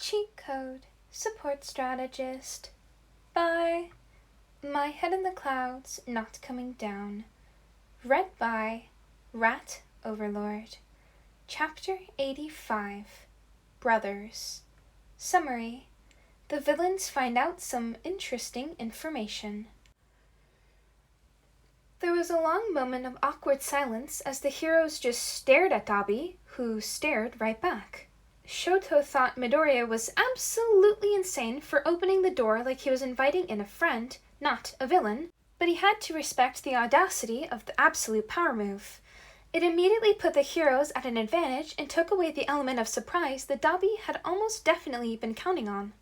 Cheat Code Support Strategist by My Head in the Clouds Not Coming Down. Read by Rat Overlord. Chapter 85 Brothers. Summary: the villains find out some interesting information. There was a long moment of awkward silence as the heroes just stared at Dabi, who stared right back. Shoto thought Midoriya was absolutely insane for opening the door like he was inviting in a friend, not a villain, but he had to respect the audacity of the absolute power move. It immediately put the heroes at an advantage and took away the element of surprise that Dabi had almost definitely been counting on.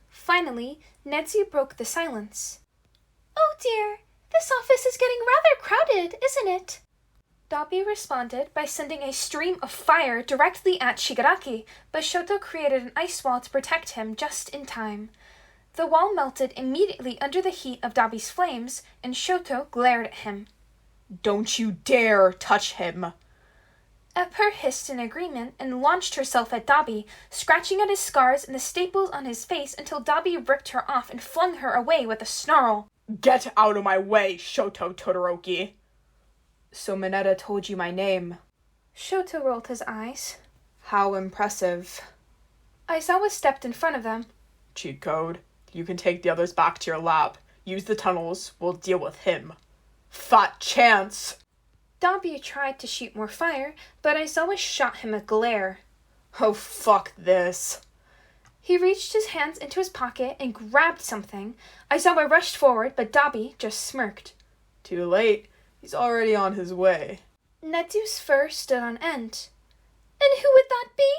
Finally, Netsu broke the silence. "Oh dear, this office is getting rather crowded, isn't it?" Dabi responded by sending a stream of fire directly at Shigaraki, but Shoto created an ice wall to protect him just in time. The wall melted immediately under the heat of Dabi's flames, and Shoto glared at him. "Don't you dare touch him!" Epper hissed in agreement and launched herself at Dabi, scratching at his scars and the staples on his face until Dabi ripped her off and flung her away with a snarl. "Get out of my way, Shoto Todoroki!" "So Mineta told you my name?" Shoto rolled his eyes. "How impressive." Aizawa stepped in front of them. "Cheat code. You can take the others back to your lab. Use the tunnels. We'll deal with him." "Fat chance!" Dabi tried to shoot more fire, but Aizawa shot him a glare. "Oh, fuck this." He reached his hands into his pocket and grabbed something. Aizawa rushed forward, but Dabi just smirked. "Too late. He's already on his way." Netsu's fur stood on end. "And who would that be?"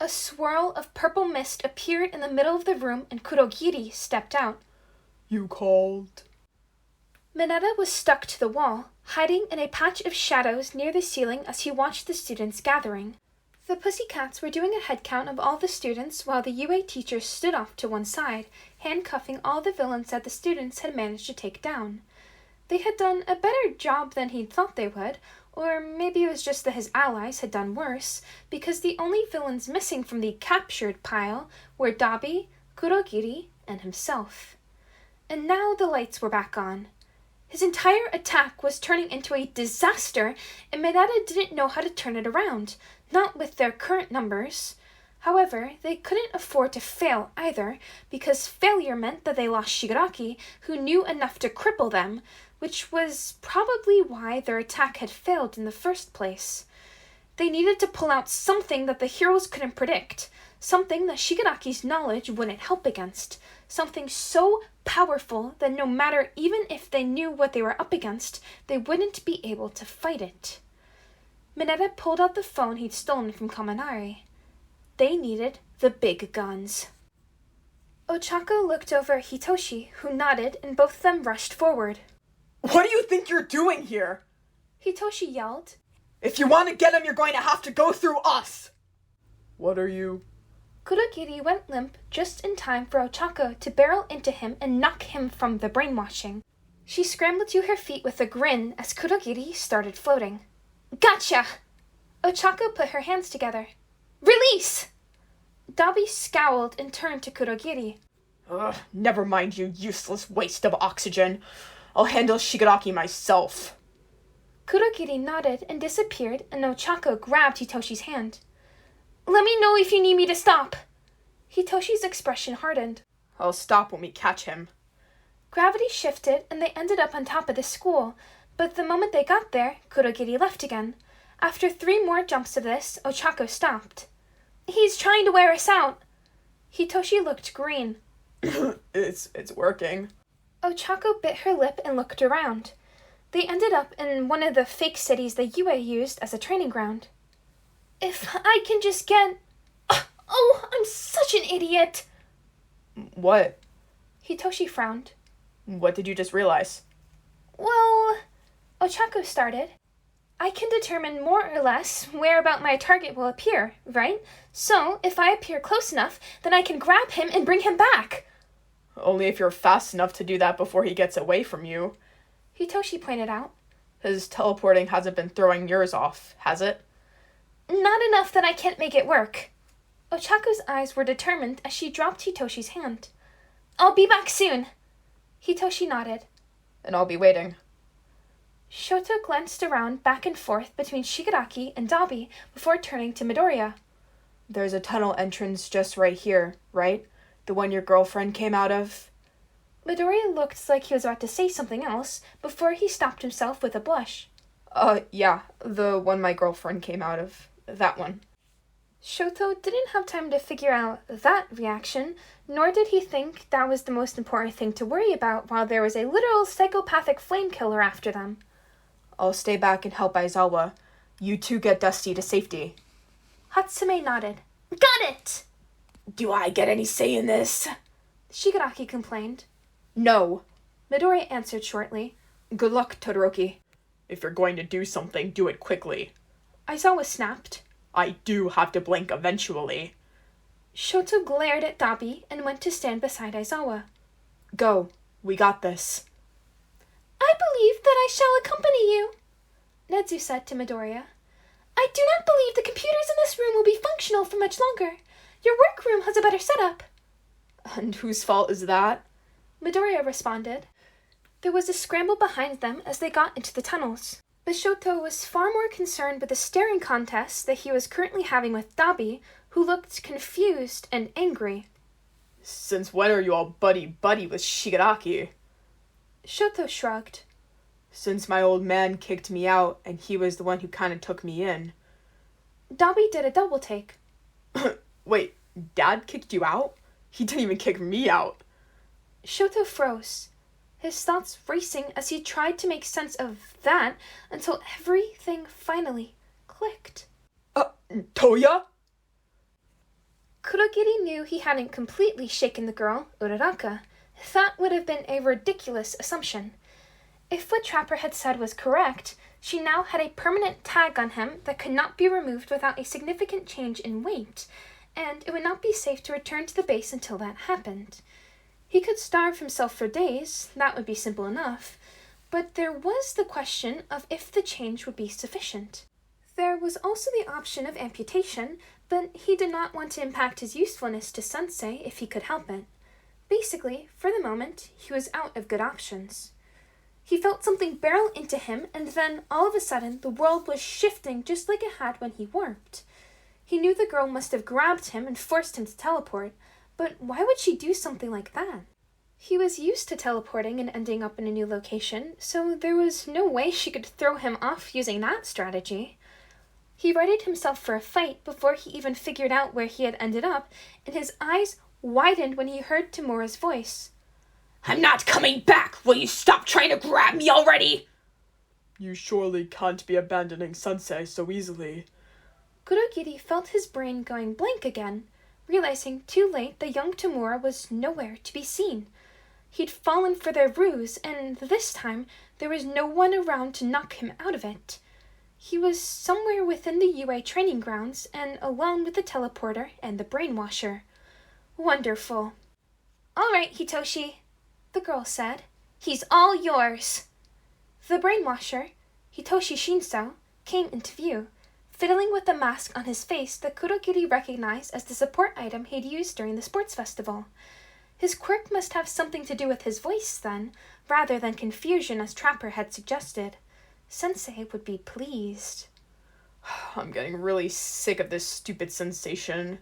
A swirl of purple mist appeared in the middle of the room and Kurogiri stepped out. "You called?" Mineta was stuck to the wall, hiding in a patch of shadows near the ceiling as he watched the students gathering. The Pussycats were doing a head count of all the students while the UA teachers stood off to one side, handcuffing all the villains that the students had managed to take down. They had done a better job than he'd thought they would, or maybe it was just that his allies had done worse, because the only villains missing from the captured pile were Dabi, Kurogiri, and himself. And now the lights were back on. His entire attack was turning into a disaster, and Mineta didn't know how to turn it around, not with their current numbers. However, they couldn't afford to fail either, because failure meant that they lost Shigaraki, who knew enough to cripple them, which was probably why their attack had failed in the first place. They needed to pull out something that the heroes couldn't predict, something that Shigaraki's knowledge wouldn't help against, something so powerful that no matter even if they knew what they were up against, they wouldn't be able to fight it. Mineta pulled out the phone he'd stolen from Kaminari. They needed the big guns. Ochako looked over at Hitoshi, who nodded, and both of them rushed forward. "What do you think you're doing here?" Hitoshi yelled. "If you want to get him, you're going to have to go through us!" "What are you?" Kurogiri went limp just in time for Ochako to barrel into him and knock him from the brainwashing. She scrambled to her feet with a grin as Kurogiri started floating. "Gotcha!" Ochako put her hands together. "Release!" Dabi scowled and turned to Kurogiri. "Ugh, never mind, you useless waste of oxygen. I'll handle Shigaraki myself." Kurogiri nodded and disappeared, and Ochako grabbed Hitoshi's hand. "Let me know if you need me to stop." Hitoshi's expression hardened. "I'll stop when we catch him." Gravity shifted, and they ended up on top of the school, but the moment they got there, Kurogiri left again. After 3 more jumps of this, Ochako stopped. "He's trying to wear us out." Hitoshi looked green. It's working." Ochako bit her lip and looked around. They ended up in one of the fake cities the UA used as a training ground. "If I can just get... Oh, I'm such an idiot!" "What?" Hitoshi frowned. "What did you just realize?" "Well," Ochako started, "I can determine more or less where about my target will appear, right? So, if I appear close enough, then I can grab him and bring him back." "Only if you're fast enough to do that before he gets away from you," Hitoshi pointed out. "His teleporting hasn't been throwing yours off, has it?" "Not enough that I can't make it work." Ochako's eyes were determined as she dropped Hitoshi's hand. I'll be back soon. Hitoshi nodded. And I'll be waiting. Shoto glanced around back and forth between Shigaraki and Dabi before turning to Midoriya. There's a tunnel entrance just right here, right? The one your girlfriend came out of? Midoriya looked like he was about to say something else before he stopped himself with a blush. Yeah, the one my girlfriend came out of. That one. Shoto didn't have time to figure out that reaction, nor did he think that was the most important thing to worry about while there was a literal psychopathic flamekiller after them. I'll stay back and help Aizawa. You two get Dusty to safety. Hatsume nodded. Got it! Do I get any say in this? Shigaraki complained. No. Midoriya answered shortly. Good luck, Todoroki. If you're going to do something, do it quickly. Aizawa snapped. I do have to blink eventually. Shoto glared at Dabi and went to stand beside Aizawa. Go. We got this. I believe that I shall accompany you, Nedzu said to Midoriya. I do not believe the computers in this room will be functional for much longer. Your workroom has a better setup. And whose fault is that? Midoriya responded. There was a scramble behind them as they got into the tunnels. But Shoto was far more concerned with the staring contest that he was currently having with Dabi, who looked confused and angry. Since when are you all buddy-buddy with Shigaraki? Shoto shrugged. Since my old man kicked me out, and he was the one who kind of took me in. Dabi did a double take. Wait, Dad kicked you out? He didn't even kick me out. Shoto froze, his thoughts racing as he tried to make sense of that until everything finally clicked. Toya? Kurogiri knew he hadn't completely shaken the girl, Uraraka. That would have been a ridiculous assumption. If what Trapper had said was correct, she now had a permanent tag on him that could not be removed without a significant change in weight, and it would not be safe to return to the base until that happened. He could starve himself for days, that would be simple enough, but there was the question of if the change would be sufficient. There was also the option of amputation, but he did not want to impact his usefulness to Sensei if he could help it. Basically, for the moment, he was out of good options. He felt something barrel into him, and then, all of a sudden, the world was shifting just like it had when he warped. He knew the girl must have grabbed him and forced him to teleport, but why would she do something like that? He was used to teleporting and ending up in a new location, so there was no way she could throw him off using that strategy. He readied himself for a fight before he even figured out where he had ended up, and his eyes widened when he heard Tamura's voice. I'm not coming back! Will you stop trying to grab me already? You surely can't be abandoning Sensei so easily. Kurogiri felt his brain going blank again, realizing too late that young Tamura was nowhere to be seen. He'd fallen for their ruse, and this time there was no one around to knock him out of it. He was somewhere within the UA training grounds and alone with the teleporter and the brainwasher. Wonderful. All right, Hitoshi, the girl said. He's all yours. The brainwasher, Hitoshi Shinso, came into view, fiddling with the mask on his face that Kurogiri recognized as the support item he'd used during the sports festival. His quirk must have something to do with his voice, then, rather than confusion as Trapper had suggested. Sensei would be pleased. I'm getting really sick of this stupid sensation,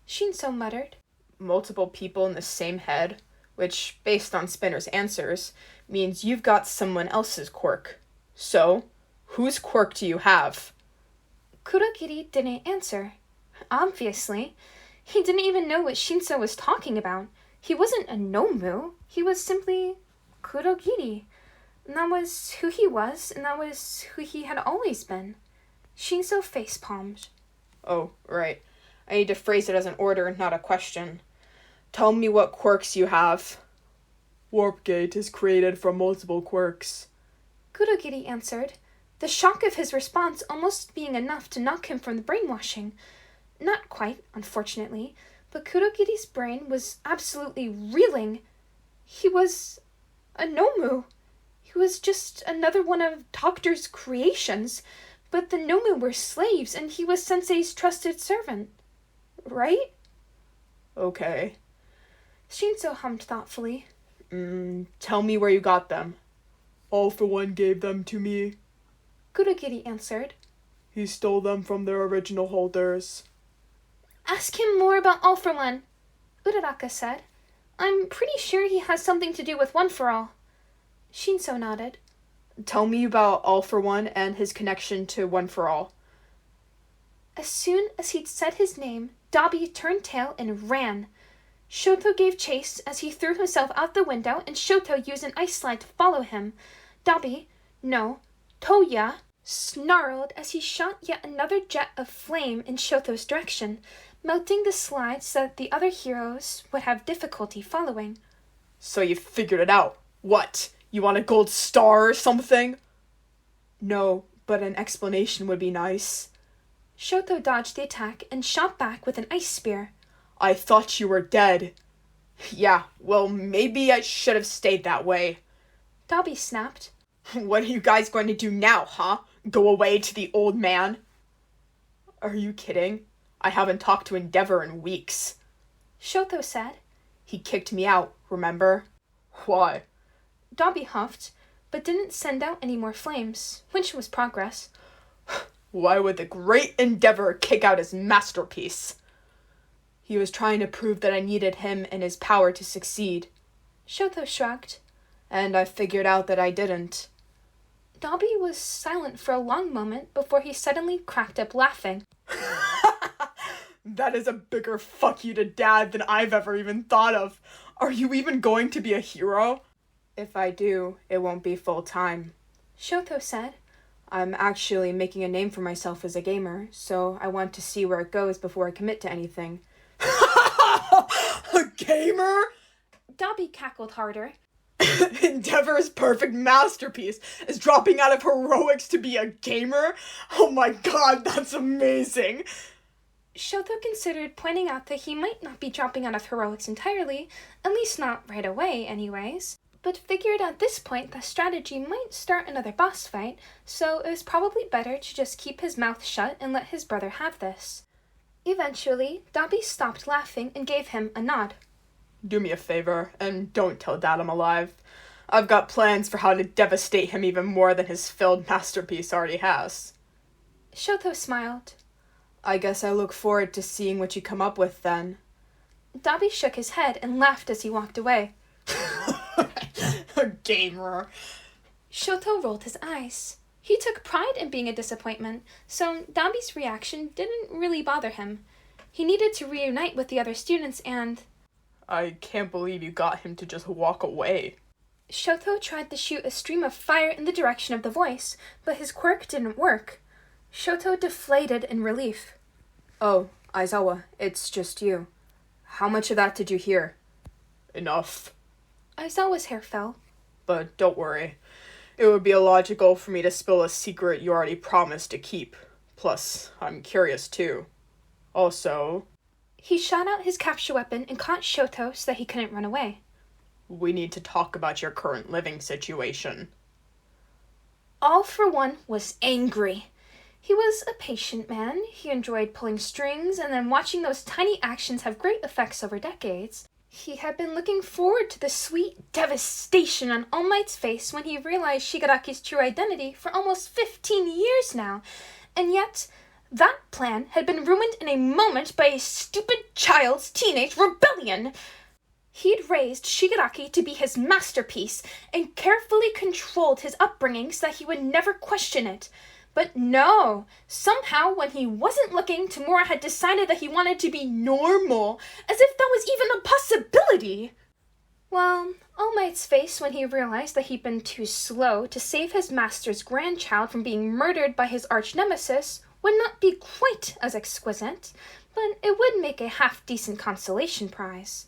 Shinso muttered. Multiple people in the same head, which, based on Spinner's answers, means you've got someone else's quirk. So, whose quirk do you have? Kurogiri didn't answer. Obviously. He didn't even know what Shinso was talking about. He wasn't a Nomu. He was simply Kurogiri. And that was who he was, and that was who he had always been. Shinso face-palmed. Oh, right. I need to phrase it as an order, not a question. Tell me what quirks you have. Warpgate is created from multiple quirks, Kurogiri answered, the shock of his response almost being enough to knock him from the brainwashing. Not quite, unfortunately, but Kurogiri's brain was absolutely reeling. He was a Nomu. He was just another one of Doctor's creations, but the Nomu were slaves, and he was Sensei's trusted servant. Right? Okay. Shinso hummed thoughtfully. Tell me where you got them. All for One gave them to me. Kurogiri answered. He stole them from their original holders. Ask him more about All for One, Uraraka said. I'm pretty sure he has something to do with One for All. Shinso nodded. Tell me about All for One and his connection to One for All. As soon as he'd said his name, Dabi turned tail and ran. Shoto gave chase as he threw himself out the window and Shoto used an ice slide to follow him. Dabi, no, Toya, snarled as he shot yet another jet of flame in Shoto's direction, melting the slide so that the other heroes would have difficulty following. So you figured it out. What? You want a gold star or something? No, but an explanation would be nice. Shoto dodged the attack and shot back with an ice spear. I thought you were dead. Yeah, well, maybe I should have stayed that way. Dabi snapped. What are you guys going to do now, huh? Go away to the old man? Are you kidding? I haven't talked to Endeavor in weeks. Shoto said. He kicked me out, remember? Why? Dabi huffed, but didn't send out any more flames, which was progress. Why would the great Endeavor kick out his masterpiece? He was trying to prove that I needed him and his power to succeed. Shoto shrugged. And I figured out that I didn't. Dabi was silent for a long moment before he suddenly cracked up laughing. That is a bigger fuck you to Dad than I've ever even thought of. Are you even going to be a hero? If I do, it won't be full time. Shoto said. I'm actually making a name for myself as a gamer, so I want to see where it goes before I commit to anything. A gamer? Dabi cackled harder. Endeavor's perfect masterpiece is dropping out of heroics to be a gamer? Oh my god, that's amazing! Shoto considered pointing out that he might not be dropping out of heroics entirely, at least not right away anyways, but figured at this point that strategy might start another boss fight, so it was probably better to just keep his mouth shut and let his brother have this. Eventually, Dabi stopped laughing and gave him a nod. Do me a favor, and don't tell Dad I'm alive. I've got plans for how to devastate him even more than his failed masterpiece already has. Shoto smiled. I guess I look forward to seeing what you come up with then. Dabi shook his head and laughed as he walked away. A gamer. Shoto rolled his eyes. He took pride in being a disappointment, so Dabi's reaction didn't really bother him. He needed to reunite with the other students and... I can't believe you got him to just walk away. Shoto tried to shoot a stream of fire in the direction of the voice, but his quirk didn't work. Shoto deflated in relief. Oh, Aizawa, it's just you. How much of that did you hear? Enough. Aizawa's hair fell. But don't worry. It would be illogical for me to spill a secret you already promised to keep. Plus, I'm curious too. Also... He shot out his capture weapon and caught Shoto so that he couldn't run away. We need to talk about your current living situation. All for One was angry. He was a patient man. He enjoyed pulling strings and then watching those tiny actions have great effects over decades. He had been looking forward to the sweet devastation on All Might's face when he realized Shigaraki's true identity for almost 15 years now, and yet that plan had been ruined in a moment by a stupid child's teenage rebellion. He'd raised Shigaraki to be his masterpiece and carefully controlled his upbringing so that he would never question it. But no, somehow when he wasn't looking, Tamura had decided that he wanted to be normal, as if that was even a possibility. Well, All Might's face when he realized that he'd been too slow to save his master's grandchild from being murdered by his arch-nemesis would not be quite as exquisite, but it would make a half-decent consolation prize.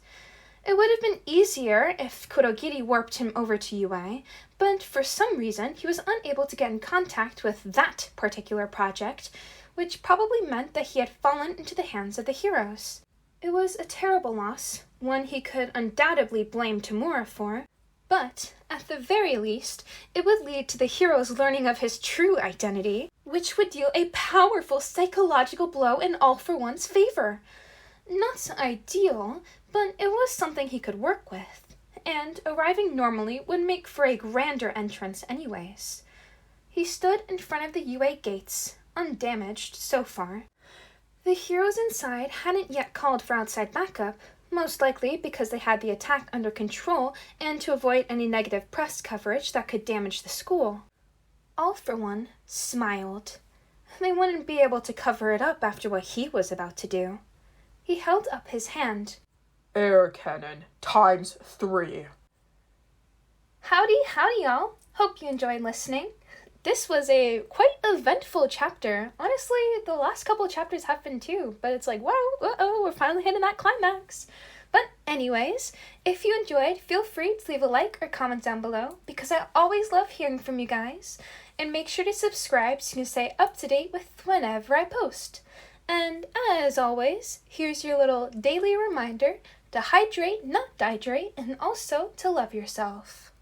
It would have been easier if Kurogiri warped him over to UA, but for some reason he was unable to get in contact with that particular project, which probably meant that he had fallen into the hands of the heroes. It was a terrible loss, one he could undoubtedly blame Tamura for, but at the very least, it would lead to the heroes learning of his true identity, which would deal a powerful psychological blow in All for One's favor. Not ideal, but it was something he could work with, and arriving normally would make for a grander entrance anyways. He stood in front of the UA gates, undamaged so far. The heroes inside hadn't yet called for outside backup, most likely because they had the attack under control and to avoid any negative press coverage that could damage the school. All for one smiled. They wouldn't be able to cover it up after what he was about to do. He held up his hand. Air cannon ×3. Howdy, y'all. Hope you enjoyed listening. This was a quite eventful chapter. Honestly, the last couple of chapters have been too, but it's like, wow, we're finally hitting that climax. But anyways, if you enjoyed, feel free to leave a like or comment down below, because I always love hearing from you guys. And make sure to subscribe so you can stay up to date with whenever I post. And as always, here's your little daily reminder to hydrate, not dihydrate, and also to love yourself.